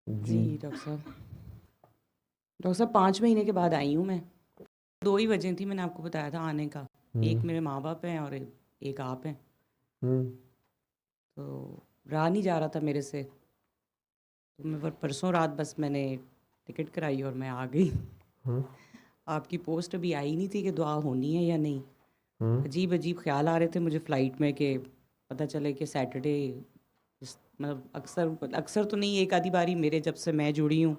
जी doctor साहब। Doctor साहब 5 महीने के बाद आई हूँ मैं। 2 ही वजह थी, मैंने आपको बताया था आने का। एक मेरे माँ बाप हैं और एक आप हैं। हम्म। तो रहा नहीं जा रहा था मेरे से। तो मैं परसों रात बस मैंने टिकट कराई और मैं आ गई। हम्म। आपकी पोस्ट अभी आई नहीं थी कि दुआ होनी है या नहीं। हम्म। अजीब अजीब ख्याल आ रहे थे मुझे फ़्लाइट में कि पता चले कि सैटरडे मतलब अक्सर अक्सर तो नहीं, एक आधी बारी मेरे जब से मैं जुड़ी हूँ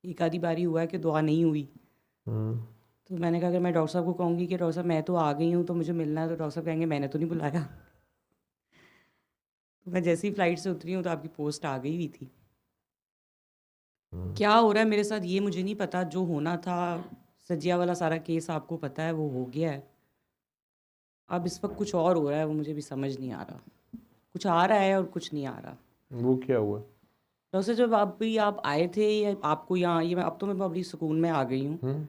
एक आधी बारी हुआ है कि दुआ नहीं हुई। हम्म। तो मैंने कहा अगर मैं डॉक्टर साहब को कहूँगी कि डॉक्टर साहब मैं तो आ गई हूँ तो मुझे मिलना है, तो डॉक्टर साहब कहेंगे मैंने तो नहीं बुलाया। तो मैं जैसे ही फ़्लाइट से उतरी हूँ तो आपकी पोस्ट आ गई हुई थी। हम्म। क्या हो रहा है मेरे साथ ये मुझे नहीं पता। जो होना था, सजिया वाला सारा केस आपको पता है, वो हो गया है। अब इस वक्त कुछ और हो रहा है, वो मुझे भी समझ नहीं आ रहा। कुछ आ रहा है और कुछ नहीं आ रहा। वो क्या हुआ? डॉक्टर साहब जब आप आए थे, या आपको यहाँ ये मैं अब तो मैं बड़ी सुकून में आ गई हूँ। हम्म।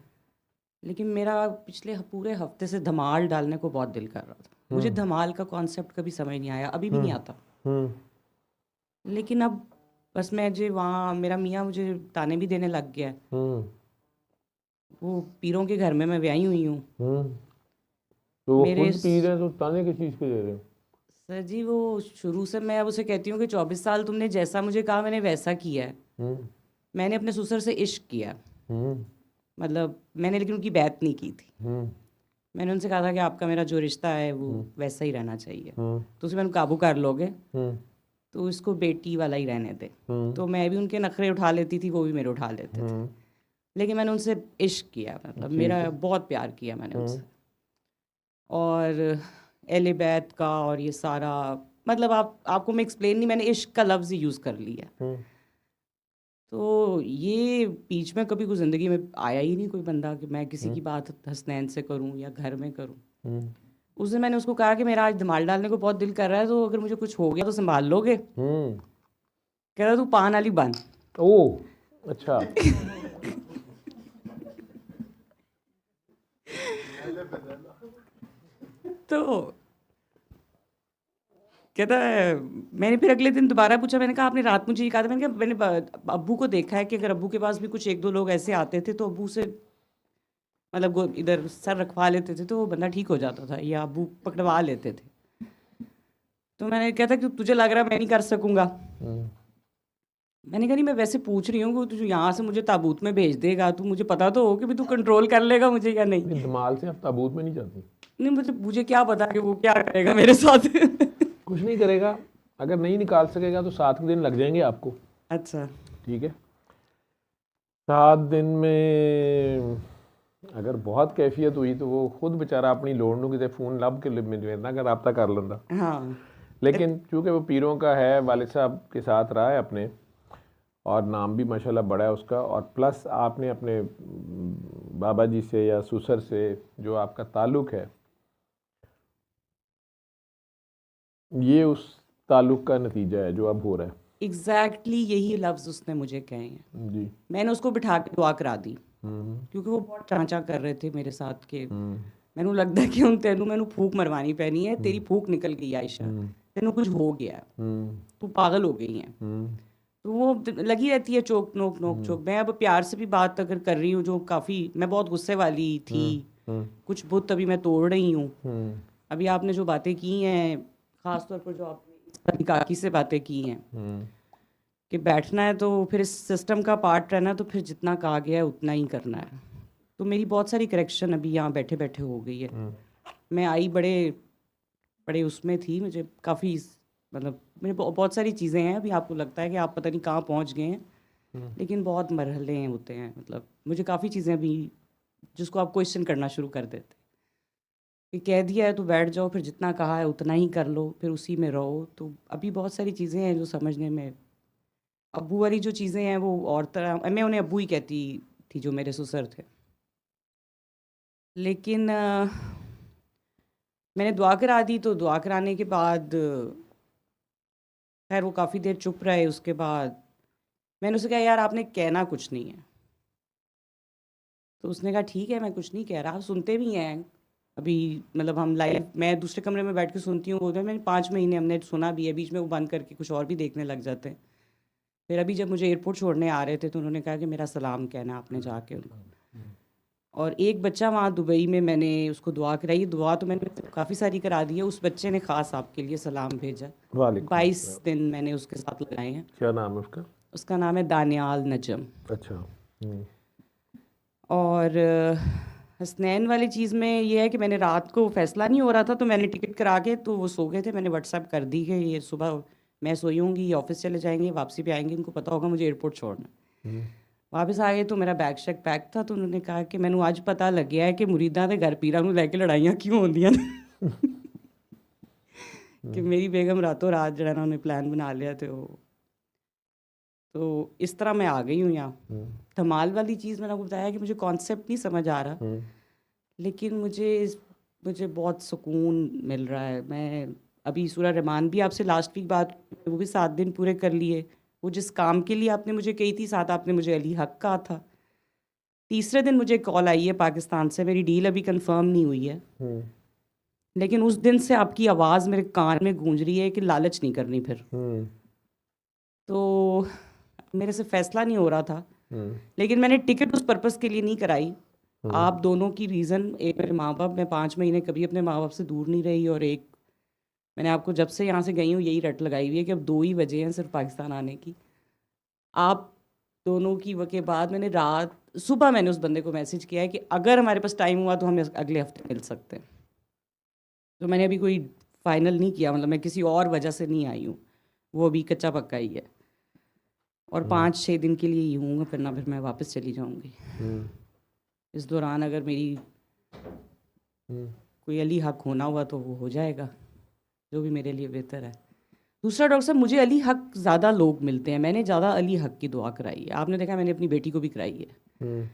लेकिन मेरा पिछले पूरे हफ्ते से धमाल डालने को बहुत दिल कर रहा था। मुझे हम्म। धमाल का कॉन्सेप्ट कभी समझ नहीं आया, अभी भी नहीं हम्म। आता। हम्म। लेकिन अब बस मैं जो वहाँ मेरा मियाँ मुझे ताने भी देने लग गया है। हम्म। वो पीरों के घर में मैं ब्याही हुई हूँ। हम्म। तो वो मेरे खुद पी रहे हैं तो ताने किस चीज़ के दे रहे हो? सर जी, वो शुरू से मैं अब उसे कहती हूँ कि 24 साल तुमने जैसा मुझे कहा मैंने वैसा किया है। हम्म। मैंने अपने ससुर से इश्क किया। हम्म। मतलब मैंने लेकिन उनकी बैत नहीं की थी। हम्म। मैंने उनसे कहा था कि आपका मेरा जो रिश्ता है वो हम्म। वैसा ही रहना चाहिए। हम्म। तो उसे मैंने काबू कर लोगे हम्म। तो इसको बेटी वाला ही रहने दे। हम्म। तो मैं भी उनके नखरे उठा लेती थी, वो भी मेरे उठा लेते थे। हम्म। लेकिन मैंने उनसे इश्क किया, मतलब ठीक मेरा है। बहुत प्यार किया मैंने हम्म। उनसे। और एले बैत का और ये सारा, मतलब आपको मैं एक्सप्लेन नहीं, मैंने इश्क का लफ्ज़ ही यूज़ कर लिया। हम्म। तो ये बीच में कभी कोई ज़िंदगी में आया ही नहीं कोई बंदा कि मैं किसी हम्म। की बात हसनैन से करूं या घर में करूं। हम्म। उस दिन मैंने उसको कहा कि मेरा आज धमाल डालने को बहुत दिल कर रहा है, तो अगर मुझे कुछ हो गया तो संभाल लोगे? हम्म। कह रहा तू पान वाली बन। ओह, अच्छा। तो कहता है, मैंने फिर अगले दिन दोबारा पूछा, मैंने कहा आपने रात मुझे ये कहा था, मैंने कहा मैंने अब्बू को देखा है कि अगर अब्बू के पास भी कुछ एक दो लोग ऐसे आते थे तो अब्बू से मतलब इधर सर रखवा लेते थे तो वो बंदा ठीक हो जाता था, या अब्बू पकड़वा लेते थे। तो मैंने कहा था कि तुझे लग रहा है मैं नहीं कर सकूंगा। हम्म। मैंने कहा नहीं, मैं वैसे पूछ रही हूँ कि तू यहाँ से मुझे ताबूत में भेज देगा, तू मुझे पता तो हो कि भी तू कंट्रोल कर लेगा मुझे या नहीं। लेकिन धमाल से आप ताबूत में नहीं जाती? नहीं मतलब मुझे क्या पता कि वो क्या करेगा मेरे साथ। कुछ नहीं करेगा। अगर नहीं निकाल सकेगा तो 7 दिन लग जाएंगे आपको। अच्छा। ठीक है। 7 दिन में अगर बहुत कैफियत हुई तो वो खुद बेचारा अपनी लोड़ नूं किते फ़ोन लभ के मेरे नाल रबता कर लेंदा। हाँ। लेकिन चूंकि वो पीरों का है, वालिद साहब के साथ रहा है अपने, और नाम भी माशाल्लाह बड़ा है उसका, और प्लस आपने अपने बाबा जी से या ससुर से जो आपका ताल्लुक़ है, ये उस ताल्लुक़ का नतीजा है जो अब हो रहा है। एग्जैक्टली यही लफ्ज़ उसने मुझे कहे हैं। जी। मैंने उसको बिठा के दुआ करा दी, हम्म। क्योंकि वो बहुत टांचा कर रहे थे मेरे साथ के। हम्म। मैनू लगता है कि हुण तेनू मैनू फूक मरवानी पैनी है, तेरी हम्म। फूक निकल गई आयशा, हम्म। तेनू कुछ हो गया है, हम्म। तू पागल हो गई है। हम्म। तो वो लगी रहती है चोक नोक नोक हम्म। चोक। मैं अब प्यार से भी बात अगर कर रही हूँ, जो काफ़ी मैं बहुत गुस्से वाली थी, हम्म। हम्म। कुछ बुत अभी मैं तोड़ रही हूँ। हम्म। अभी आपने जो बातें की हैं, ख़ास तौर पर जो आपने काकी से बातें की हैं हम्म। कि बैठना है तो फिर इस सिस्टम का पार्ट रहना है, तो फिर जितना कहा गया है उतना ही करना है। तो मेरी बहुत सारी करेक्शन अभी यहाँ बैठे बैठे हो गई है। हम्म। मैं आई बड़े बड़े उसमें थी, मुझे काफ़ी मतलब मुझे बहुत सारी चीज़ें हैं। अभी आपको लगता है कि आप पता नहीं कहाँ पहुँच गए हैं, हम्म। लेकिन बहुत मरहले हैं होते हैं। मतलब मुझे काफ़ी चीज़ें अभी जिसको आप क्वेश्चन करना शुरू कर देते, कि कह दिया है तो बैठ जाओ, फिर जितना कहा है उतना ही कर लो, फिर उसी में रहो। तो अभी बहुत सारी चीज़ें हैं जो समझने में, अब्बू वाली जो चीज़ें हैं वो और तरह, मैं उन्हें अब्बू ही कहती थी जो मेरे ससुर थे। लेकिन मैंने दुआ करा दी, तो दुआ कराने के बाद खैर वो काफ़ी देर चुप रहे। उसके बाद मैंने उसे कहा यार आपने कहना कुछ नहीं है। तो उसने कहा ठीक है मैं कुछ नहीं कह रहा, आप सुनते भी हैं अभी। मतलब हम लाइव, मैं दूसरे कमरे में बैठ के सुनती हूँ, वो मैंने 5 महीने हमने सुना भी है, बीच में वो बंद करके कुछ और भी देखने लग जाते हैं। फिर अभी जब मुझे एयरपोर्ट छोड़ने आ रहे थे तो उन्होंने कहा कि मेरा सलाम कहना आपने जाके उनको। और एक बच्चा वहाँ दुबई में मैंने उसको दुआ कराई, दुआ तो मैंने काफ़ी सारी करा दी है, उस बच्चे ने ख़ास आपके लिए सलाम भेजा। वालेकुम 22 अस्सलाम। दिन मैंने उसके साथ लगाए हैं। क्या नाम है उसका? उसका नाम है दानियाल नजम। अच्छा। और हसनैन वाली चीज़ में ये है कि मैंने रात को फ़ैसला नहीं हो रहा था तो मैंने टिकट करा के, तो वो सो गए थे, मैंने व्हाट्सएप कर दी कि ये सुबह मैं सोई होंगी, ये ऑफिस चले जाएंगे, वापसी पे आएंगे, इनको पता होगा मुझे एयरपोर्ट छोड़ना है। वापस आ गए तो मेरा बैग शैग पैक था, तो उन्होंने कहा कि मैंने आज पता लग गया है कि मुरीदा के घर पीरा ਨੂੰ ਲੈ ਕੇ ਲੜਾਈਆਂ क्यों होंदियां ने कि मेरी बेगम रातों रात जो है ना उन्हें प्लान बना लिया तो इस तरह मैं आ गई हूँ यहाँ। धमाल वाली चीज़ मैंने आपको बताया कि मुझे कॉन्सेप्ट नहीं समझ आ रहा, लेकिन मुझे बहुत सुकून मिल रहा है। मैं अभी सूरह रहमान भी आपसे लास्ट वीक बात, वो भी 7 दिन पूरे कर लिए। वो जिस काम के लिए आपने मुझे कही थी, साथ आपने मुझे अली हक कहा था। तीसरे दिन मुझे कॉल आई है पाकिस्तान से, मेरी डील अभी कंफर्म नहीं हुई है, लेकिन उस दिन से आपकी आवाज़ मेरे कान में गूंज रही है कि लालच नहीं करनी फिर। तो मेरे से फैसला नहीं हो रहा था, लेकिन मैंने टिकट उस पर्पस के लिए नहीं कराई। आप दोनों की रीज़न, एक मेरे माँ बाप, मैं 5 महीने कभी अपने माँ बाप से दूर नहीं रही, और एक मैंने आपको जब से यहाँ से गई हूँ यही रट लगाई हुई है कि अब 2 ही वजह हैं सिर्फ पाकिस्तान आने की। आप दोनों की के बाद मैंने सुबह मैंने उस बंदे को मैसेज किया है कि अगर हमारे पास टाइम हुआ तो हम अगले हफ्ते मिल सकते हैं। तो मैंने अभी कोई फाइनल नहीं किया, मतलब मैं किसी और वजह से नहीं आई हूँ, वो अभी कच्चा पक्का ही है। और 5-6 दिन के लिए ही हूँ, फिर मैं वापस चली जाऊँगी। इस दौरान अगर मेरी कोई अली हक होना हुआ तो वो हो जाएगा, जो भी मेरे लिए बेहतर है। दूसरा, डॉक्टर साहब, मुझे अली हक ज़्यादा लोग मिलते हैं, मैंने ज़्यादा अली हक की दुआ कराई है। आपने देखा मैंने अपनी बेटी को भी कराई है,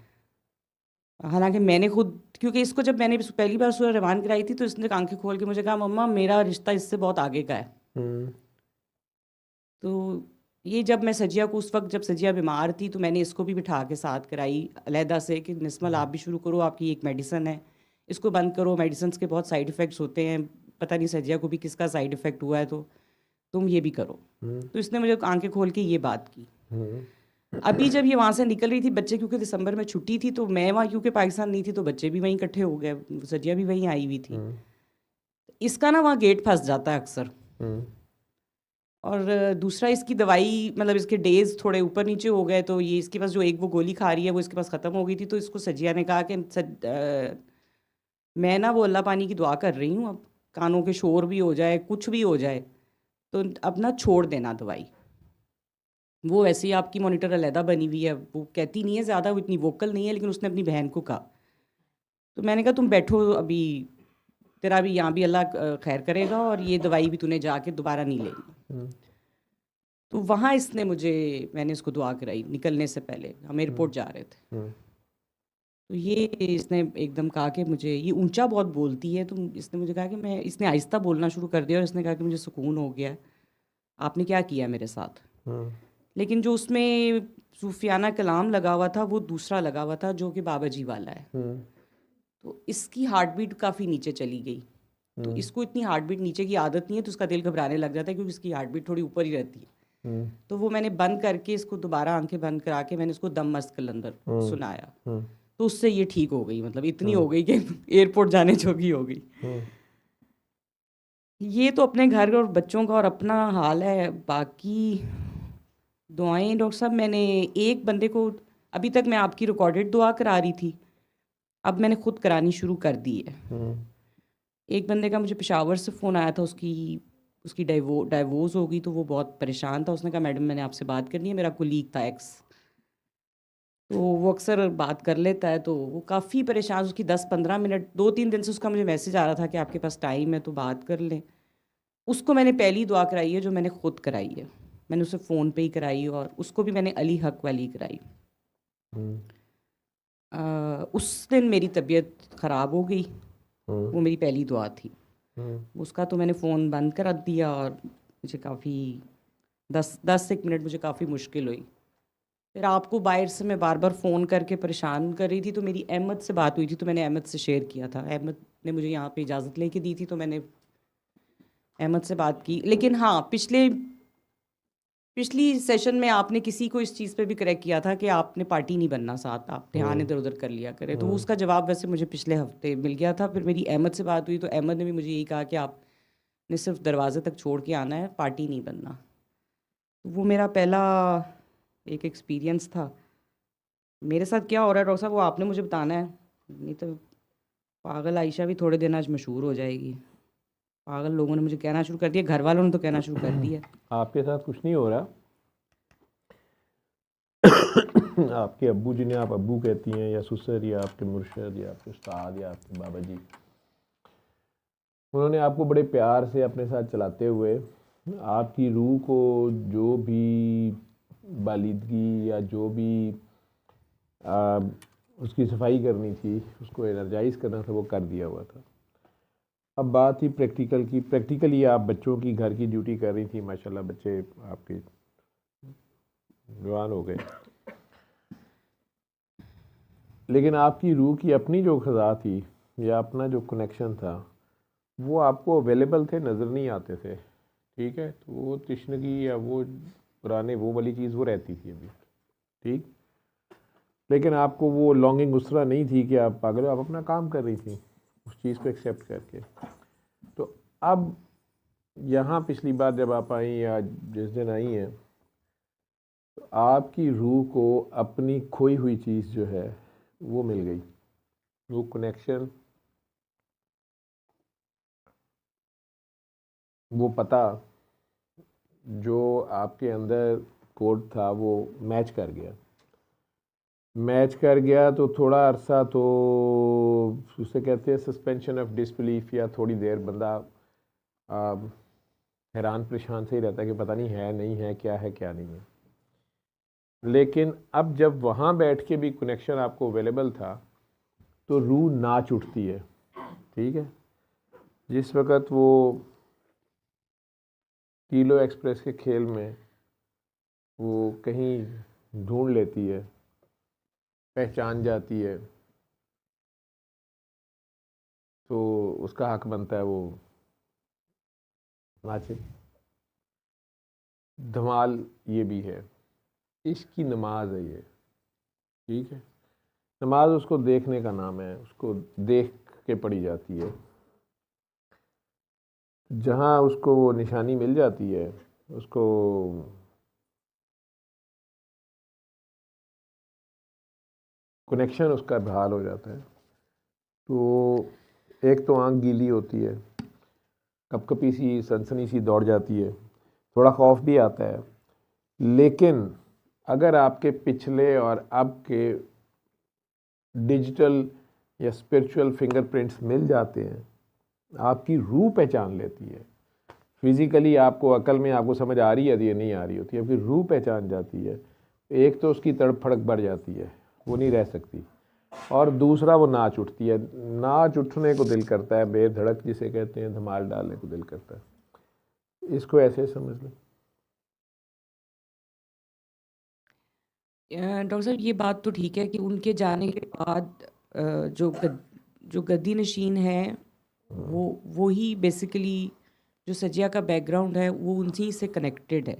हालांकि मैंने खुद, क्योंकि इसको जब मैंने पहली बार सूरह रहमान कराई थी तो इसने आंखें खोल के मुझे कहा, मम्मा मेरा रिश्ता इससे बहुत आगे का है। तो ये जब मैं सजिया को, उस वक्त जब सजिया बीमार थी, तो मैंने इसको भी बिठा के साथ कराई अलहदा से कि निस्मल आप भी शुरू करो, आपकी एक मेडिसन है, इसको बंद करो, मेडिसिन के बहुत साइड इफ़ेक्ट्स होते हैं, पता नहीं सजिया को भी किसका साइड इफ़ेक्ट हुआ है, तो तुम ये भी करो। तो इसने मुझे आंखें खोल के ये बात की। अभी जब ये वहाँ से निकल रही थी, बच्चे क्योंकि दिसंबर में छुट्टी थी, तो मैं वहाँ क्योंकि पाकिस्तान नहीं थी, तो बच्चे भी वहीं इकट्ठे हो गए, सजिया भी वहीं आई हुई थी। इसका ना वहाँ गेट फंस जाता है अक्सर। और दूसरा, इसकी दवाई, मतलब इसके डेज थोड़े ऊपर नीचे हो गए, तो ये इसके पास जो एक वो गोली खा रही है वो इसके पास ख़त्म हो गई थी, तो इसको सजिया ने कहा कि मैं ना वो अल्लाह पानी की दुआ कर रही हूँ, अब कानों के शोर भी हो जाए, कुछ भी हो जाए, तो अब ना छोड़ देना दवाई। वो वैसे ही आपकी मॉनिटर अलहदा बनी हुई है, वो कहती नहीं है ज़्यादा, वो इतनी वोकल नहीं है, लेकिन उसने अपनी बहन को कहा। तो मैंने कहा तुम बैठो, अभी तेरा भी यहाँ भी अल्लाह खैर करेगा, और ये दवाई भी तूने जाके दोबारा नहीं लेनी। तो वहाँ मैंने इसको दुआ कराई निकलने से पहले, हम एयरपोर्ट जा रहे थे। तो ये इसने एकदम कहा कि मुझे ये ऊंचा बहुत बोलती है, तो इसने मुझे कहा कि इसने आहिस्ता बोलना शुरू कर दिया, और इसने कहा कि मुझे सुकून हो गया, आपने क्या किया मेरे साथ। लेकिन जो उसमें सूफियाना कलाम लगा हुआ था वो दूसरा लगा हुआ था, जो कि बाबा जी वाला है। तो इसकी हार्ट बीट काफ़ी नीचे चली गई, तो इसको इतनी हार्ट बीट नीचे की आदत नहीं है, तो उसका दिल घबराने लग जाता है, क्योंकि इसकी हार्ट बीट थोड़ी ऊपर ही रहती है। तो वो मैंने बंद करके इसको दोबारा आंखें बंद करा के मैंने इसको दम मस्त कलंदर सुनाया, तो उससे ये ठीक हो गई, मतलब इतनी हो गई कि एयरपोर्ट जाने जोगी हो गई। ये तो अपने घर और बच्चों का और अपना हाल है। बाकी दुआएं डॉक्टर साहब, मैंने एक बंदे को, अभी तक मैं आपकी रिकॉर्डेड दुआ करा रही थी, अब मैंने खुद करानी शुरू कर दी है। एक बंदे का मुझे पेशावर से फ़ोन आया था, उसकी डाइवोर्स हो गई, तो वो बहुत परेशान था। उसने कहा मैडम मैंने आपसे बात करनी है, मेरा कोलीग था एक्स, तो वो अक्सर बात कर लेता है, तो वो काफ़ी परेशान, उसकी 10-15 मिनट 2-3 दिन से उसका मुझे मैसेज आ रहा था कि आपके पास टाइम है तो बात कर लें। उसको मैंने पहली दुआ कराई है जो मैंने खुद कराई है, मैंने उसे फ़ोन पे ही कराई, और उसको भी मैंने अली हक वाली कराई। उस दिन मेरी तबीयत ख़राब हो गई, वो मेरी पहली दुआ थी। उसका तो मैंने फ़ोन बंद करा दिया, और मुझे काफ़ी 10 मिनट मुझे काफ़ी मुश्किल हुई। फिर आपको बाहर से मैं बार बार फ़ोन करके परेशान कर रही थी, तो मेरी अहमद से बात हुई थी, तो मैंने अहमद से शेयर किया था, अहमद ने मुझे यहाँ पे इजाज़त लेके दी थी, तो मैंने अहमद से बात की। लेकिन हाँ, पिछले पिछली सेशन में आपने किसी को इस चीज़ पे भी करेक्ट किया था कि आपने पार्टी नहीं बनना साथ, आप ध्यान इधर उधर कर लिया करे, तो उसका जवाब वैसे मुझे पिछले हफ्ते मिल गया था। फिर मेरी अहमद से बात हुई तो अहमद ने भी मुझे यही कहा कि आपने सिर्फ दरवाजे तक छोड़ के आना है, पार्टी नहीं बनना। तो वो मेरा पहला एक एक्सपीरियंस था। मेरे साथ क्या हो रहा है डॉक्टर साहब, वो आपने मुझे बताना है, नहीं तो पागल आयशा भी थोड़े दिन आज मशहूर हो जाएगी। पागल लोगों ने मुझे कहना शुरू कर दिया, घर वालों ने तो कहना शुरू कर दिया। आपके साथ कुछ नहीं हो रहा। आपके अब्बू जिन्हें आप अब्बू कहती हैं, या ससुर, या आपके मुर्शद, या आपके उस्ताद, या आपके बाबा जी, उन्होंने आपको बड़े प्यार से अपने साथ चलाते हुए आपकी रूह को जो भी बालिदगी या जो भी उसकी सफाई करनी थी, उसको एनर्जाइज करना था, वो कर दिया हुआ था। अब बात ही प्रैक्टिकल की। प्रैक्टिकली आप बच्चों की घर की ड्यूटी कर रही थी, माशाल्लाह बच्चे आपके जवान हो गए, लेकिन आपकी रूह की अपनी जो ख़ज़ा थी या अपना जो कनेक्शन था, वो आपको अवेलेबल थे, नज़र नहीं आते थे। ठीक है, तो वो तशनगी या वो पुराने वो वाली चीज़ वो रहती थी अभी। ठीक, लेकिन आपको वो लॉन्गिंग उस तरह नहीं थी कि आप पागल हो, आप अपना काम कर रही थी उस चीज़ को एक्सेप्ट करके। तो अब यहाँ पिछली बार जब आप आई या जिस दिन आई हैं, तो आपकी रूह को अपनी खोई हुई चीज़ जो है वो मिल गई, वो कनेक्शन, वो पता जो आपके अंदर कोड था वो मैच कर गया। मैच कर गया तो थोड़ा अरसा तो उसे कहते हैं सस्पेंशन ऑफ डिसबिलीफ, या थोड़ी देर बंदा हैरान परेशान से ही रहता है कि पता नहीं है नहीं है, क्या है क्या नहीं है। लेकिन अब जब वहाँ बैठ के भी कनेक्शन आपको अवेलेबल था तो रूह नाच उठती है। ठीक है, जिस वक़्त वो किलो एक्सप्रेस के खेल में वो कहीं ढूंढ लेती है, पहचान जाती है, तो उसका हक बनता है वो नाचे। धमाल ये भी है, इश्क की नमाज है ये। ठीक है, नमाज उसको देखने का नाम है, उसको देख के पढ़ी जाती है। जहाँ उसको वो निशानी मिल जाती है, उसको कनेक्शन उसका बहाल हो जाता है। तो एक तो आंख गीली होती है, कपकपी सी सनसनी सी दौड़ जाती है, थोड़ा खौफ भी आता है। लेकिन अगर आपके पिछले और अब के डिजिटल या स्पिरिचुअल फिंगरप्रिंट्स मिल जाते हैं, आपकी रूह पहचान लेती है। फिज़िकली आपको अकल में आपको समझ आ रही है या नहीं आ रही होती है, आपकी रूह पहचान जाती है। एक तो उसकी तड़फड़क बढ़ जाती है, वो नहीं रह सकती, और दूसरा वो नाच उठती है। नाच उठने को दिल करता है, बेधड़क जिसे कहते हैं, धमाल डालने को दिल करता है। इसको ऐसे समझ लें। डॉक्टर साहब ये बात तो ठीक है कि उनके जाने के बाद जो गद्दी नशीन है वो ही बेसिकली जो सजिया का बैकग्राउंड है वो उन्हीं से कनेक्टेड है।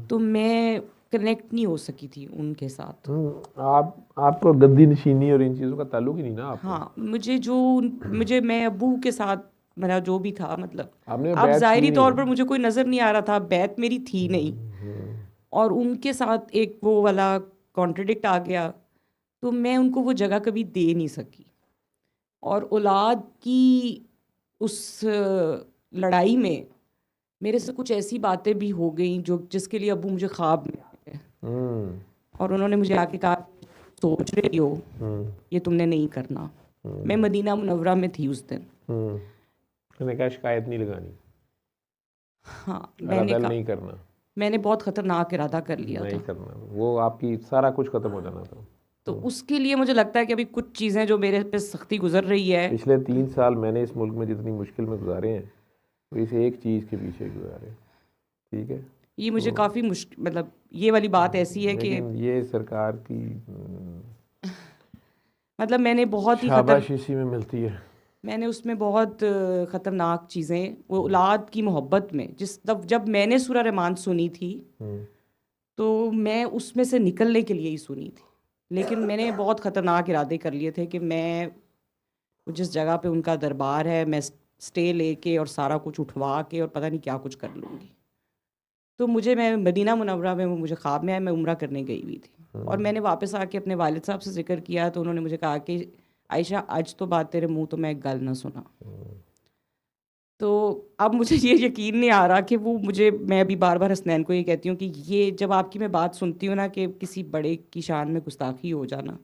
तो मैं कनेक्ट नहीं हो सकी थी उनके साथ। आपको गद्दी नशीनी और इन चीज़ों का ताल्लुक ही नहीं ना आपको। हाँ, मुझे मैं अब्बू के साथ मेरा जो भी था, मतलब आपने अब बैत की ज़ाहिरी नहीं तौर है। पर मुझे कोई नज़र नहीं आ रहा था, बैत मेरी थी नहीं, और उनके साथ एक वो वाला कॉन्ट्रडिक्ट आ गया, तो मैं उनको वो जगह कभी दे नहीं सकी। और औलाद की उस लड़ाई में मेरे से कुछ ऐसी बातें भी हो गई जो जिसके लिए अब्बू मुझे ख्वाब में आए, और उन्होंने मुझे आके कहा, सोच रही हो ये तुमने नहीं करना। मैं मदीना मुनव्वरा में थी उस दिन। मैंने कहा शिकायत नहीं लगानी, हाँ, इरादा नहीं करना, मैंने बहुत ख़तरनाक इरादा कर लिया नहीं था। करना, वो आपकी सारा कुछ ख़त्म हो जाना था। तो उसके लिए मुझे लगता है कि अभी कुछ चीज़ें जो मेरे पे सख्ती गुजर रही है। पिछले 3 साल मैंने इस मुल्क में जितनी मुश्किल में गुजारे हैं, वो इस एक चीज़ के पीछे गुजारे। ठीक है, ये मुझे काफ़ी मुश्किल, मतलब ये वाली बात ऐसी है कि लेकिन ये सरकार की मतलब मैंने बहुत ही शाबाश इसी में मिलती है। मैंने उसमें बहुत ख़तरनाक चीज़ें, वो औलाद की मोहब्बत में, जब मैंने सूरह रहमान सुनी थी हम्म। तो मैं उसमें से निकलने के लिए ही सुनी थी, लेकिन मैंने बहुत ख़तरनाक इरादे कर लिए थे कि मैं जिस जगह पे उनका दरबार है मैं स्टे लेके और सारा कुछ उठवा के और पता नहीं क्या कुछ कर लूँगी। तो मैं मदीना मुनव्वरा में, मुझे ख्वाब में आया, मैं उम्रा करने गई हुई थी और मैंने वापस आके अपने वालिद साहब से जिक्र किया तो उन्होंने मुझे कहा कि आयशा, आज तो बात तेरे मुंह तो मैं एक गल ना सुना। तो अब मुझे ये यकीन नहीं आ रहा कि मैं अभी बार बार हसनैन को ये कहती हूँ कि ये जब आपकी मैं बात सुनती हूँ ना कि किसी बड़े की शान में गुस्ताखी हो जाना,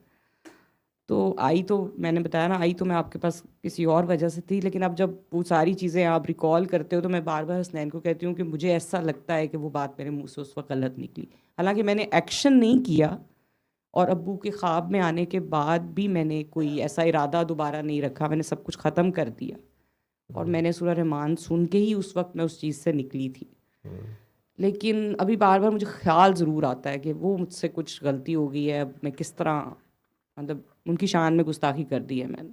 तो आई तो मैंने बताया ना, आई तो मैं आपके पास किसी और वजह से थी, लेकिन अब जब वो सारी चीज़ें आप रिकॉल करते हो तो मैं बार बार हसनैन को कहती हूँ कि मुझे ऐसा लगता है कि वो बात मेरे मुंह से उस वक्त गलत निकली। हालांकि मैंने एक्शन नहीं किया और अब्बू के ख्वाब में आने के बाद भी मैंने कोई ऐसा इरादा दोबारा नहीं रखा, मैंने सब कुछ ख़त्म कर दिया और मैंने सूरह रहमान सुन के ही उस वक्त मैं उस चीज़ से निकली थी। लेकिन अभी बार बार मुझे ख्याल ज़रूर आता है कि वो मुझसे कुछ गलती हो गई है, अब मैं किस तरह, मतलब उनकी शान में गुस्ताखी कर दी है मैंने,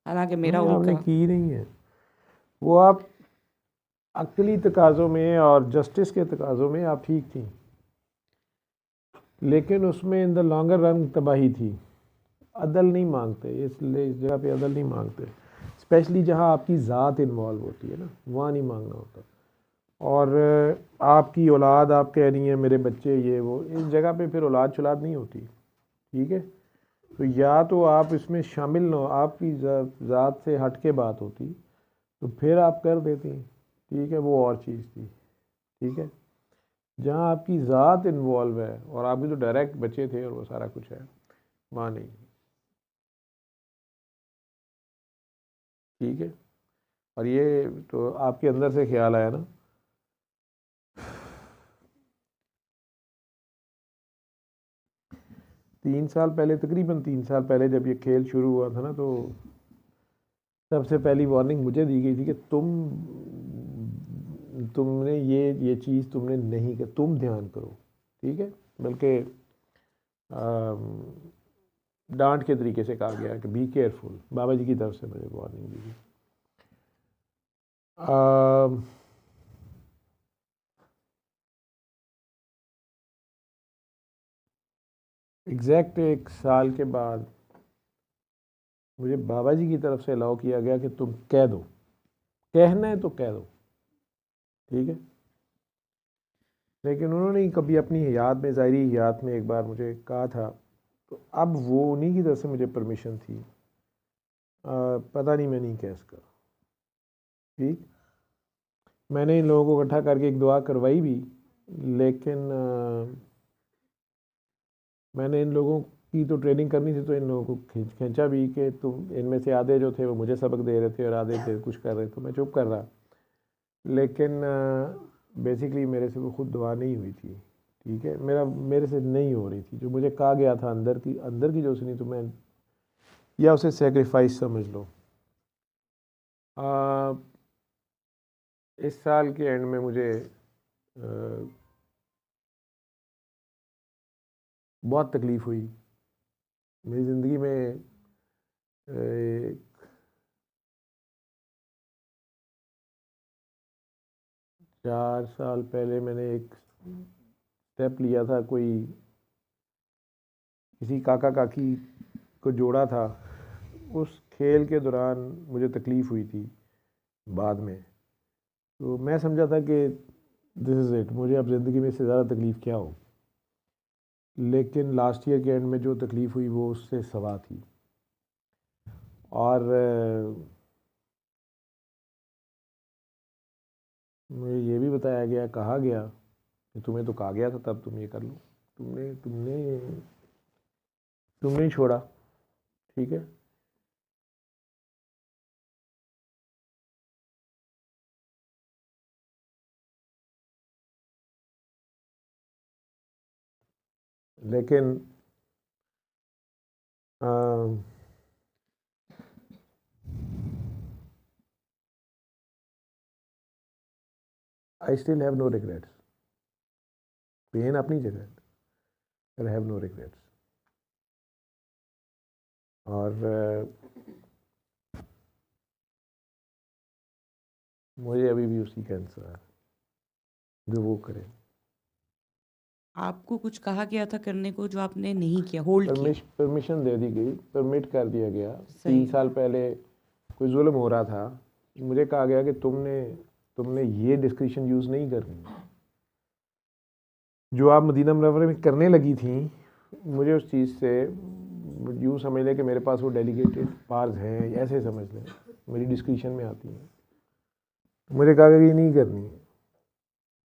हालांकि मेरा नहीं, आपने उनका। की नहीं है। वो आप अक्ली तकाज़ों में और जस्टिस के तकाज़ों में आप ठीक थी, लेकिन उसमें इन द लॉन्गर रन तबाही थी। अदल नहीं मांगते, इसलिए इस जगह पे अदल नहीं मांगते, स्पेशली जहाँ आपकी ज़ात इन्वॉल्व होती है ना, वहाँ नहीं मांगना होता। और आपकी औलाद, आप कह रही हैं मेरे बच्चे ये वो, इस जगह पे फिर औलाद चुलाद नहीं होती, ठीक है। तो या तो आप इसमें शामिल न हो, आपकी ज़ात से हट के बात होती तो फिर आप कर देती, ठीक है, वो और चीज़ थी, ठीक है। जहाँ आपकी ज़ात इन्वॉल्व है और आपके जो डायरेक्ट बच्चे थे और वो सारा कुछ है, वहाँ नहीं, ठीक है। और ये तो आपके अंदर से ख्याल आया ना। 3 साल पहले, तकरीबन 3 साल पहले जब ये खेल शुरू हुआ था ना, तो सबसे पहली वार्निंग मुझे दी गई थी कि तुमने ये चीज़ तुमने नहीं कर, तुम ध्यान करो, ठीक है। बल्कि डांट के तरीके से कहा गया कि बी केयरफुल, बाबा जी की तरफ से मुझे वार्निंग दी गई। एग्जैक्ट 1 साल के बाद मुझे बाबा जी की तरफ से अलाउ किया गया कि तुम कह दो, कहना है तो कह दो, ठीक है। लेकिन उन्होंने कभी अपनी हयात में, ज़ाहिरी हयात में एक बार मुझे कहा था, तो अब वो उन्हीं की तरफ से मुझे परमिशन थी। पता नहीं मैं नहीं कह सका, ठीक। मैंने इन लोगों को इकट्ठा करके एक दुआ करवाई भी, लेकिन मैंने इन लोगों की तो ट्रेनिंग करनी थी, तो इन लोगों को खींचा भी कि तुम, इनमें से आधे जो थे वो मुझे सबक दे रहे थे और आधे थे कुछ कर रहे थे, तो मैं चुप कर रहा। लेकिन बेसिकली मेरे से वो खुद दुआ नहीं हुई थी, ठीक है, मेरे से नहीं हो रही थी। जो मुझे कहा गया था अंदर की जो सुनी, तो मैं, या उसे सेक्रीफाइस समझ लो। इस साल के एंड में मुझे बहुत तकलीफ़ हुई मेरी ज़िंदगी में। 4 साल पहले मैंने एक स्टेप लिया था, कोई किसी काका काकी को जोड़ा था। उस खेल के दौरान मुझे तकलीफ़ हुई थी बाद में, तो मैं समझा था कि दिस इज़ इट, मुझे अब ज़िंदगी में इससे ज़्यादा तकलीफ़ क्या हो। लेकिन लास्ट ईयर के एंड में जो तकलीफ़ हुई वो उससे सवा थी। और मुझे ये भी बताया गया, कहा गया कि तुम्हें तो कहा गया था तब तुम ये कर लो, तुमने तुमने तुमने ही छोड़ा, ठीक है। लेकिन I still have no regrets. Pain अपनी जगह है, आई हैव नो रिग्रेट्स। और मुझे अभी भी उसी का आंसर है, जो वो करे। आपको कुछ कहा गया था करने को जो आपने नहीं किया, होल्ड किया। परमिशन दे दी गई, परमिट कर दिया गया। सही 3 साल पहले कोई जुल्म हो रहा था, मुझे कहा गया कि तुमने ये डिस्क्रिप्शन यूज़ नहीं करनी, जो आप मदीना मुनव्वरा में करने लगी थी। मुझे उस चीज़ से यूँ समझ लें कि मेरे पास वो डेलीगेटेड पावर्स हैं, ऐसे समझ लें, मेरी डिस्क्रिप्शन में आती हैं। मुझे कहा गया कि ये नहीं करनी है।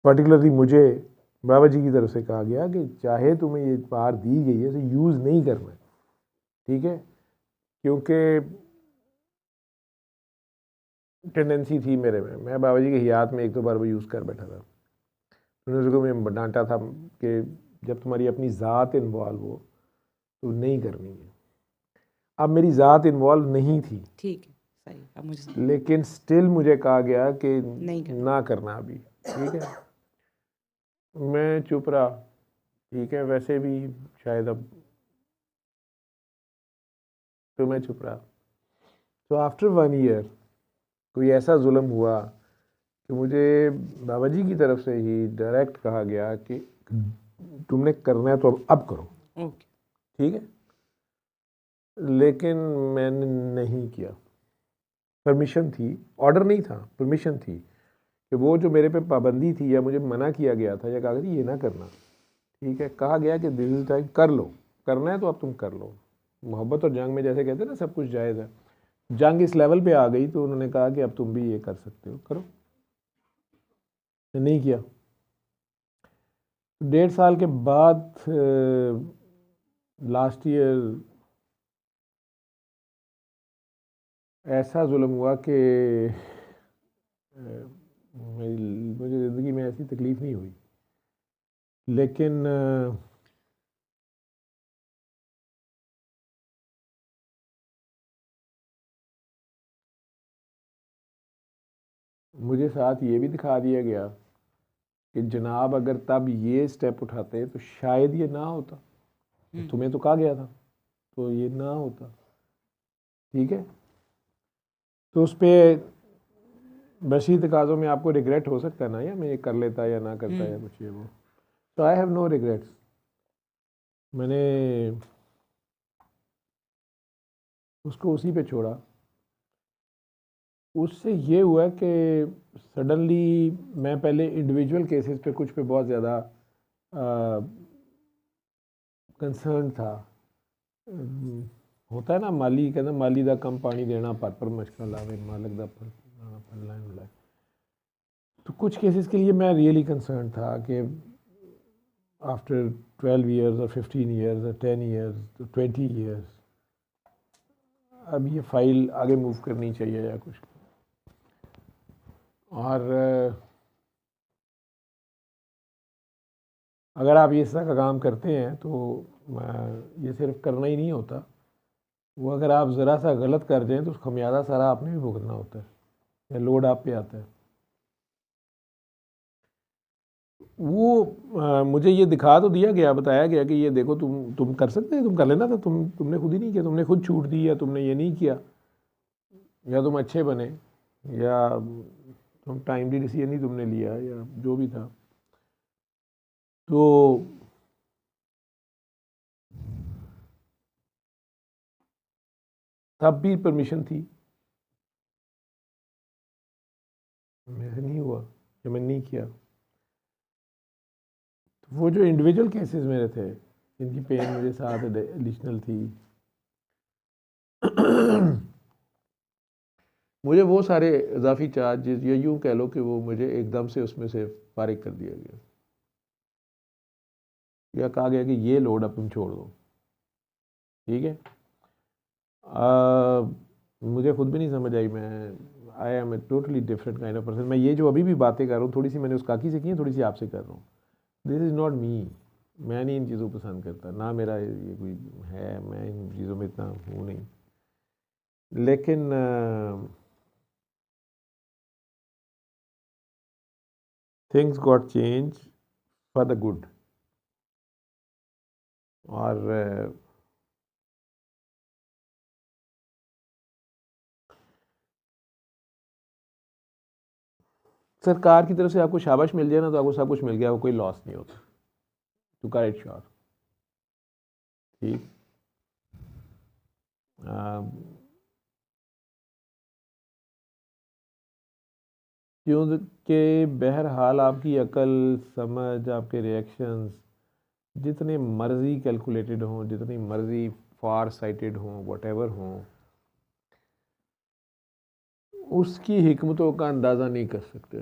पर्टिकुलरली मुझे बाबा जी की तरफ से कहा गया कि चाहे तुम्हें ये पावर दी गई है, इसे यूज़ नहीं करना है, ठीक है। क्योंकि टेंडेंसी थी मेरे में, मैं बाबा जी के हियात में 1-2 बार वो यूज़ कर बैठा था। उन्होंने उसको मैं डांटा था कि जब तुम्हारी अपनी ज़ात इन्वॉल्व हो तो नहीं करनी है। अब मेरी ज़ात इन्वॉल्व नहीं थी, ठीक है, सही, अब मुझे लेकिन स्टिल मुझे कहा गया कि नहीं करना। ना करना अभी, ठीक है। मैं चुप रहा, ठीक है, वैसे भी शायद अब तो मैं चुप रहा। तो आफ्टर 1 ईयर कोई ऐसा जुल्म हुआ कि मुझे बाबा जी की तरफ से ही डायरेक्ट कहा गया कि तुमने करना है तो अब करो, ओके, ठीक है। लेकिन मैंने नहीं किया। परमिशन थी, ऑर्डर नहीं था, परमिशन थी कि वो जो मेरे पे पाबंदी थी या मुझे मना किया गया था या कहा गया ये ना करना, ठीक है, कहा गया कि दिस इज टाइम, कर लो, करना है तो अब तुम कर लो। मोहब्बत और जंग में जैसे कहते हैं ना, सब कुछ जायज़ है। जंग इस लेवल पे आ गई तो उन्होंने कहा कि अब तुम भी ये कर सकते हो, करो। नहीं किया। 1.5 साल के बाद लास्ट ईयर ऐसा जुल्म हुआ कि मुझे ज़िंदगी में ऐसी तकलीफ़ नहीं हुई, लेकिन मुझे साथ ये भी दिखा दिया गया कि जनाब अगर तब ये स्टेप उठाते तो शायद ये ना होता। तुम्हें तो कहा गया था तो ये ना होता, ठीक है। तो उस पर बशी तकाज़ों में आपको रिग्रेट हो सकता है ना, या मैं ये कर लेता या ना करता या कुछ ये वो। तो आई हैव नो रिग्रेट्स। मैंने उसको उसी पे छोड़ा। उससे ये हुआ कि सडनली मैं पहले इंडिविजुअल केसेस पे कुछ पे बहुत ज़्यादा कंसर्न था। होता है ना, माली कहना माली दा कम पानी देना पर मुश्किल आवे, मालिक दा फल लाए। तो कुछ केसेस के लिए मैं रियली कंसर्न था कि आफ्टर 12 ईयर्स और 15 ईयर्स और 10 ईयर्स 20 ईयर्स अब ये फाइल आगे मूव करनी चाहिए या कुछ। और अगर आप इस तरह का काम करते हैं तो ये सिर्फ करना ही नहीं होता, वो अगर आप ज़रा सा गलत कर जाएं तो खमियाजा सारा आपने भी भुगतना होता है या लोड आप पे आता है। वो मुझे ये दिखा तो दिया गया, बताया गया कि ये देखो तुम कर सकते हैं, तुम कर लेना था, तुमने खुद ही नहीं किया, तुमने खुद छूट दी या तुमने ये नहीं किया, या तुम अच्छे बने या तुम टाइमली डिसीजन ही तुमने लिया या जो भी था। तो तब भी परमिशन थी, मेरे नहीं हुआ या मैंने नहीं किया। तो वो जो इंडिविजुअल केसेस मेरे थे जिनकी पेन मुझे साथ एडिशनल थी मुझे वो सारे इजाफी चार्जेस या यूँ कह लो कि वो मुझे एकदम से उसमें से फारिग कर दिया गया, या कहा गया कि ये लोड अब तुम छोड़ दो, ठीक है। मुझे खुद भी नहीं समझ आई। मैं I am a totally different kind of person. मैं ये जो अभी भी बातें कर रहा हूँ थोड़ी सी मैंने उस काकी से की है, थोड़ी सी आपसे कर रहा हूँ। This is not me. मैं नहीं इन चीज़ों को पसंद करता, ना मेरा ये कोई है, मैं इन चीज़ों में इतना हूँ नहीं। लेकिन things got change for the good. और सरकार की तरफ से आपको शाबाश मिल जाए ना तो आपको सब कुछ मिल गया, वो कोई लॉस नहीं होता, टू कट इट शॉर्ट। ठीक। क्योंकि बहरहाल आपकी अकल, समझ, आपके रिएक्शंस जितने मर्जी कैलकुलेटेड हों, जितनी मर्जी फार साइटेड हों, वटेवर हों, उसकी हिकमतों का अंदाज़ा नहीं कर सकते।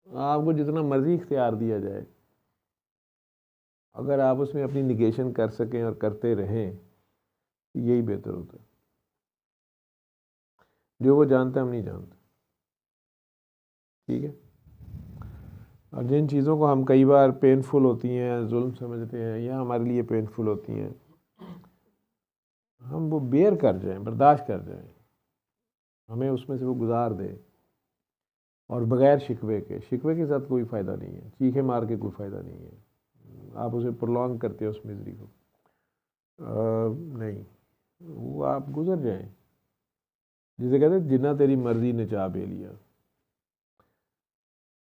आपको जितना मर्जी इख्तियार दिया जाए, अगर आप उसमें अपनी निगेशन कर सकें और करते रहें, यही बेहतर होता है। जो वो जानता है हम नहीं जानते। ठीक है। और जिन चीज़ों को हम कई बार पेनफुल होती हैं, जुल्म समझते हैं या हमारे लिए पेनफुल होती हैं, हम वो बेयर कर जाएं, बर्दाश्त कर जाएं, हमें उसमें से वो गुजार दे, और बग़ैर शिकवे के साथ कोई फ़ायदा नहीं है, चीखे मार के कोई फ़ायदा नहीं है। आप उसे प्रोलॉन्ग करते हो उस मिज़री को। नहीं, वो आप गुजर जाएं। जिसे कहते हैं जिन्ना तेरी मर्ज़ी ने चाह बे लिया।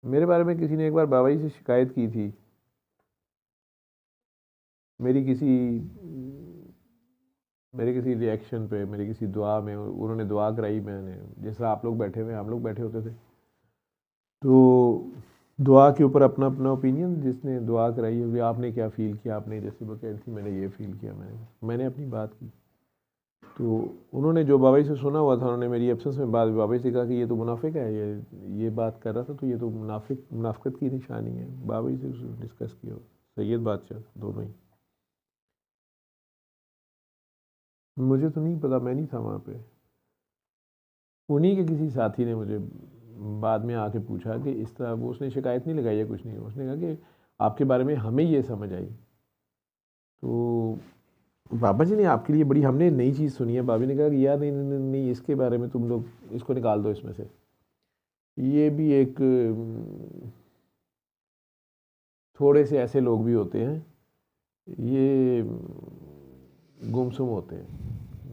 मेरे बारे में किसी ने एक बार बाबा जी से शिकायत की थी, मेरे किसी रिएक्शन पे, मेरी किसी दुआ में, उन्होंने दुआ कराई, मैंने जैसा आप लोग बैठे हुए, हम लोग बैठे होते थे, तो दुआ के ऊपर अपना अपना ओपिनियन, जिसने दुआ कराई है आपने क्या फ़ील किया, आपने जैसे वो कह रही थी मैंने ये फ़ील किया, मैंने अपनी बात की। तो उन्होंने जो बाबा जी से सुना हुआ था, उन्होंने मेरी एब्सेंस में बाबा जी से कहा कि ये तो मुनाफिक है, ये बात कर रहा था, तो ये तो मुनाफिकत की निशानी है। बाबा जी से डिस्कस किया, सैयद बादशाह दोनों ही। मुझे तो नहीं पता, मैं नहीं था वहाँ पे। उन्हीं के किसी साथी ने मुझे बाद में आके पूछा कि इस तरह, वो उसने शिकायत नहीं लगाई है, कुछ नहीं, उसने कहा कि आपके बारे में हमें ये समझ आई, तो बाबा जी ने आपके लिए बड़ी हमने नई चीज़ सुनी है। बाबा जी ने कहा कि यार नहीं नहीं नहीं नहीं, इसके बारे में तुम लोग इसको निकाल दो इसमें से, ये भी एक थोड़े से ऐसे लोग भी होते हैं, ये गुमसुम होते हैं,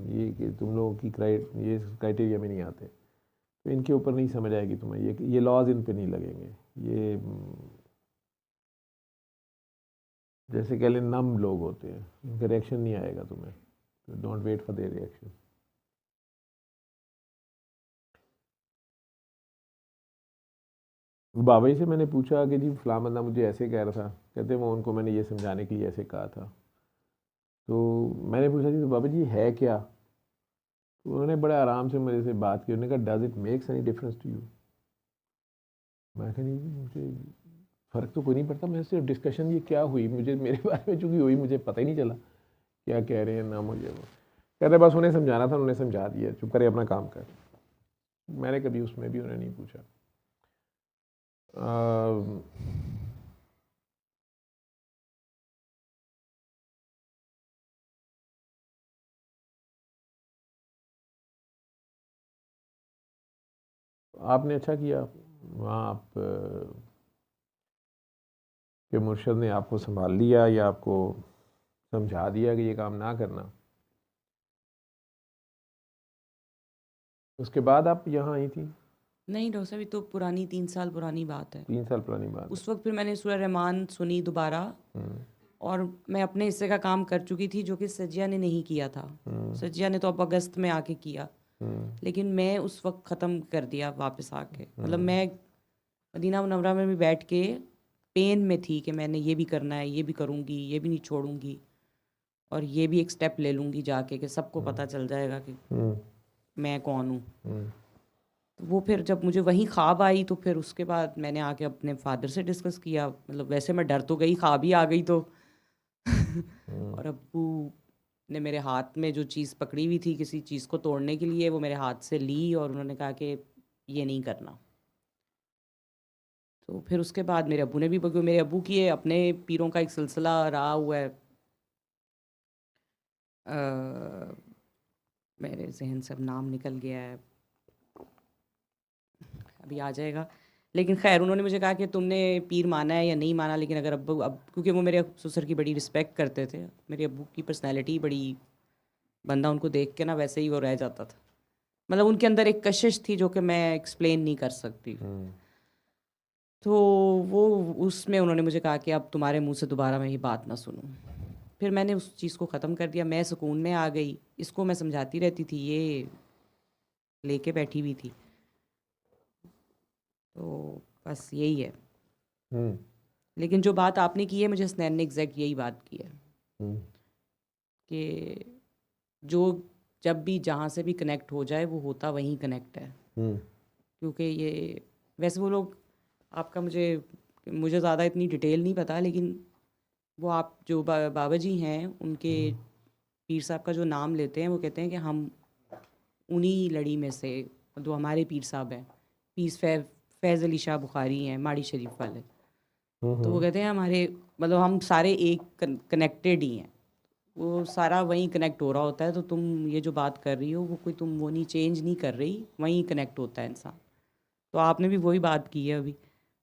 ये कि तुम लोगों की ये क्राइटेरिया में नहीं आते, तो इनके ऊपर नहीं समझ आएगी तुम्हें, ये लॉज इन पे नहीं लगेंगे, ये जैसे कह लें नम लोग होते हैं, इनका रिएक्शन नहीं आएगा तुम्हें, तो don't wait for their reaction. बाबा जी से मैंने पूछा कि जी फलां बंदा मुझे ऐसे कह रहा था, कहते वो उनको मैंने ये समझाने के लिए ऐसे कहा था। तो मैंने पूछा जी तो बाबा जी है क्या, तो उन्होंने बड़े आराम से मेरे से बात की, उन्होंने कहा does it makes any difference to you. मैं कहा नहीं, मुझे फ़र्क तो कोई नहीं पड़ता, मैं सिर्फ डिस्कशन ये क्या हुई, मुझे मेरे बारे में चूँकि हुई, मुझे पता ही नहीं चला क्या कह रहे हैं ना, मुझे वो कहते बस उन्हें समझाना था, उन्होंने समझा दिया, चुप करे अपना काम कर। मैंने कभी उसमें भी उन्हें नहीं पूछा। आपने अच्छा किया वहाँ आप के मुर्शद ने आपको संभाल लिया या आपको समझा दिया कि ये काम ना करना। उसके बाद आप यहाँ आई थी? नहीं डॉक्टर साहब, ये तो पुरानी 3 साल पुरानी बात है। 3 साल पुरानी बात है। उस वक्त फिर मैंने सूरह रहमान सुनी दोबारा, और मैं अपने हिस्से का काम कर चुकी थी जो कि सजिया ने नहीं किया था। सजिया ने तो अब अगस्त में आके किया, लेकिन मैं उस वक्त ख़त्म कर दिया वापस आके। मतलब मैं मदीना मुनव्वरा में भी बैठ के पेन में थी कि मैंने ये भी करना है, ये भी करूँगी, ये भी नहीं छोड़ूंगी, और ये भी एक स्टेप ले लूँगी जाके कि सबको पता चल जाएगा कि मैं कौन हूँ। तो वो फिर जब मुझे वही ख्वाब आई, तो फिर उसके बाद मैंने आके अपने फादर से डिस्कस किया। मतलब वैसे मैं डर तो गई, ख्वाब ही आ गई तो और अब्बू ने मेरे हाथ में जो चीज़ पकड़ी हुई थी किसी चीज़ को तोड़ने के लिए, वो मेरे हाथ से ली और उन्होंने कहा कि ये नहीं करना। तो फिर उसके बाद मेरे अब्बू ने भी, मेरे अब्बू की ये अपने पीरों का एक सिलसिला रहा हुआ है, मेरे जहन से अब नाम निकल गया है, अभी आ जाएगा। लेकिन खैर उन्होंने मुझे कहा कि तुमने पीर माना है या नहीं माना, लेकिन अगर अब्बू अब, क्योंकि वो मेरे ससुर की बड़ी रिस्पेक्ट करते थे, मेरे अब्बू की पर्सनैलिटी बड़ी, बंदा उनको देख के ना वैसे ही वो रह जाता था। मतलब उनके अंदर एक कशिश थी जो कि मैं एक्सप्लेन नहीं कर सकती। तो वो उसमें उन्होंने मुझे कहा कि अब तुम्हारे मुंह से दोबारा मैं ये बात ना सुनूं। फिर मैंने उस चीज़ को ख़त्म कर दिया, मैं सुकून में आ गई। इसको मैं समझाती रहती थी, ये लेके बैठी हुई थी। तो बस यही है। हम्म लेकिन जो बात आपने की है, मुझे स्नैन ने एग्जैक्ट यही बात की है हम्म कि जो जब भी जहाँ से भी कनेक्ट हो जाए वो होता वहीं कनेक्ट है। हम्म क्योंकि ये वैसे वो लोग आपका मुझे मुझे ज़्यादा इतनी डिटेल नहीं पता, लेकिन वो आप जो बाबा जी हैं उनके पीर साहब का जो नाम लेते हैं, वो कहते हैं कि हम उन्हीं लड़ी में से, जो हमारे पीर साहब हैं, फैज़ अली शाह बुखारी हैं, माड़ी शरीफ वाले। तो वो हम्म कहते हैं हमारे, मतलब हम सारे एक कनेक्टेड ही हैं। वो सारा वहीं कनेक्ट हो रहा होता है। तो तुम ये जो बात कर रही हो वो कोई तुम वो नहीं चेंज नहीं कर रही, वहीं कनेक्ट होता है इंसान। तो आपने भी वही बात की है अभी,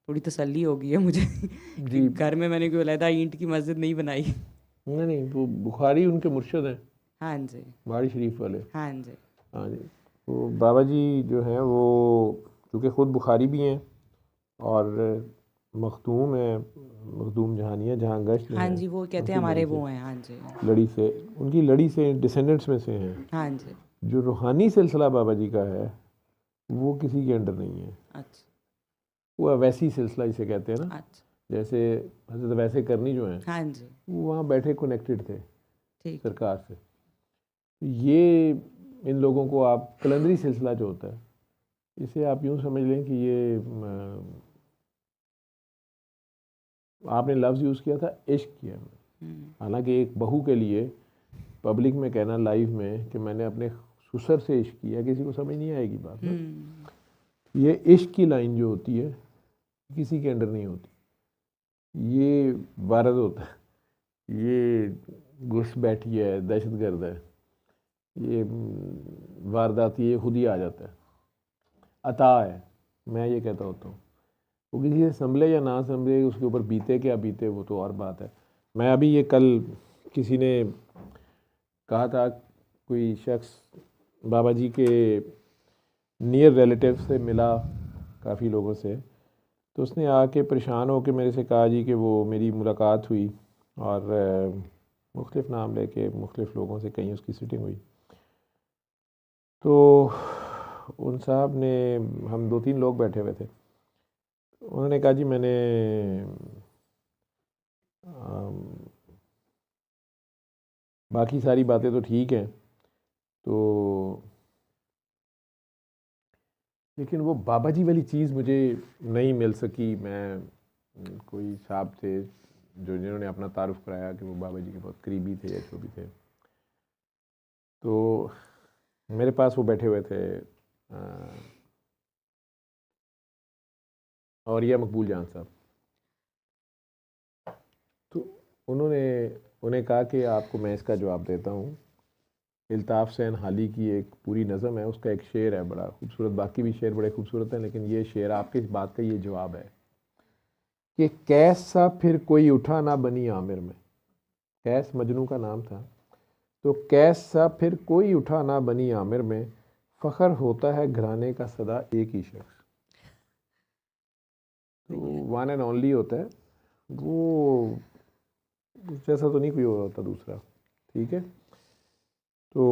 थोड़ी तसल्ली हो गई है मुझे कि जी। घर में मैंने कोई अलहदा ईंट की मस्जिद नहीं बनाई। नहीं नहीं, वो बुखारी उनके मुर्शिद हैं, हाँ जी। बाड़ी शरीफ वाले। हाँ जी। हाँ जी। वो बाबा जी जो हैं वो चूँकि ख़ुद बुखारी भी हैं और मखदूम है, मखदूम जहानिया जहाँ गश्त में हाँ है, जी, वो कहते हैं उनकी हमारे लड़ी से, वो हैं। हाँ जी। लड़ी से, उनकी लड़ी से डिसेंडेंट्स में से हैं। हाँ जी। जो रूहानी सिलसिला बाबा जी का है वो किसी के अंडर नहीं है। अच्छा। वो वैसी सिलसिला इसे कहते हैं ना, अच्छा। जैसे हजरत वैसे करनी जो हैं हाँ जी। वो वहाँ बैठे कनेक्टेड थे ठीक है। सरकार से। ये इन लोगों को आप कलंदरी सिलसिला जो होता है, इसे आप यूँ समझ लें कि ये आपने लफ्ज़ यूज़ किया था इश्क किया। हालांकि एक बहू के लिए पब्लिक में कहना लाइव में कि मैंने अपने ससुर से इश्क किया, किसी को समझ नहीं आएगी बात ना। ये इश्क की लाइन जो होती है किसी के अंडर नहीं होती, ये वारद होता है, ये घुस बैठी है, दहशतगर्द है, ये वारदाती, ये खुद ही आ जाता है, अता है। मैं ये कहता होता हूँ वो किसी से संभले या ना संभले, उसके ऊपर बीते क्या बीते वो तो और बात है। मैं अभी ये कल किसी ने कहा था, कोई शख्स बाबा जी के नियर रिलेटिव से मिला काफ़ी लोगों से, तो उसने आके परेशान होकर मेरे से कहा जी कि वो मेरी मुलाकात हुई और मुख्तलिफ़ नाम लेके मुख्तलिफ़ लोगों से कहीं उसकी सीटिंग हुई। तो उन साहब ने, हम 2-3 लोग बैठे हुए थे, उन्होंने कहा जी मैंने बाकी सारी बातें तो ठीक हैं, तो लेकिन वो बाबा जी वाली चीज़ मुझे नहीं मिल सकी। मैं कोई साहब थे जो जिन्होंने अपना तारुफ कराया कि वो बाबा जी के बहुत करीबी थे या जो भी थे, तो मेरे पास वो बैठे हुए थे और यह मकबूल जान साहब। तो उन्होंने उन्हें कहा कि आपको मैं इसका जवाब देता हूँ। अल्ताफ़ हुसैन हाली की एक पूरी नज़म है, उसका एक शेर है बड़ा खूबसूरत, बाकी भी शेर बड़े खूबसूरत हैं, लेकिन ये शेर आपकी इस बात का ये जवाब है कि कैसा फिर कोई उठा ना बनी आमिर में। कैस मजनू का नाम था, तो कैसा फिर कोई उठा ना बनी आमिर में, फ़ख्र होता है घराने का सदा एक ही शख्स। तो वन एंड ओनली होता है वो, जैसा तो नहीं कोई और होता दूसरा। ठीक है, तो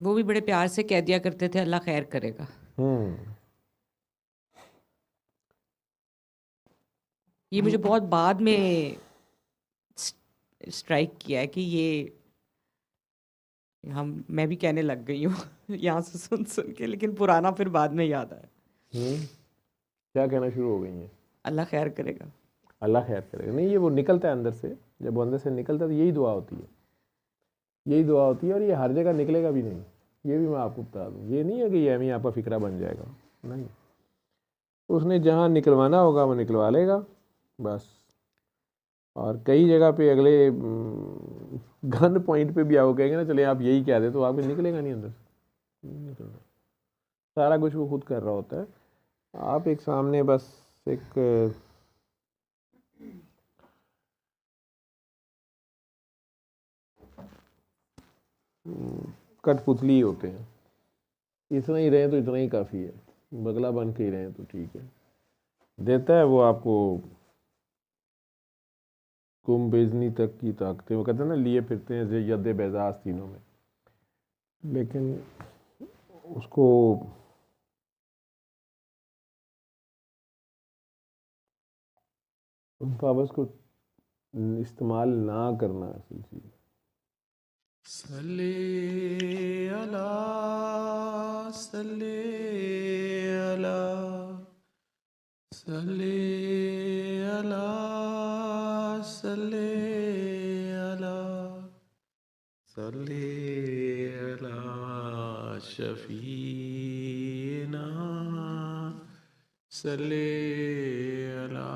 वो भी बड़े प्यार से कह दिया करते थे, अल्लाह खैर करेगा। ये मुझे बहुत बाद में स्ट्राइक किया है कि ये मैं भी कहने लग गई हूँ यहाँ से सुन सुन के, लेकिन पुराना फिर बाद में याद आया। क्या कहना शुरू हो गई हैं? अल्लाह खैर करेगा। अल्लाह खैर करेगा नहीं, ये वो निकलता है अंदर से, जब वो अंदर से निकलता है तो यही दुआ होती है, यही दुआ होती है। और ये हर जगह निकलेगा भी नहीं, ये भी मैं आपको बता दूँ। ये नहीं है कि ये हमें आपका फ़िक्रा बन जाएगा, नहीं। उसने जहाँ निकलवाना होगा वो निकलवा लेगा बस। और कई जगह पे अगले गन पॉइंट पे भी आओ कहेंगे ना चले आप यही कह दे, तो आपको निकलेगा नहीं अंदर से, नहीं निकलना। सारा कुछ वो खुद कर रहा होता है, आप एक सामने बस एक कठपुतली ही होते हैं। इतना ही रहें तो इतना ही काफ़ी है, बगला बन के ही रहें तो ठीक है। देता है वो आपको कुम बेजनी तक की ताकतें, वो कहते हैं ना, लिए फिरते हैं यद बेजाज तीनों में, लेकिन उसको उन पावर्स को इस्तेमाल ना करना असल चीज़। सल्ले अला सल्ले अला सल्ले अला सल्ले अला सल्ले अला शफीना सल्ले अला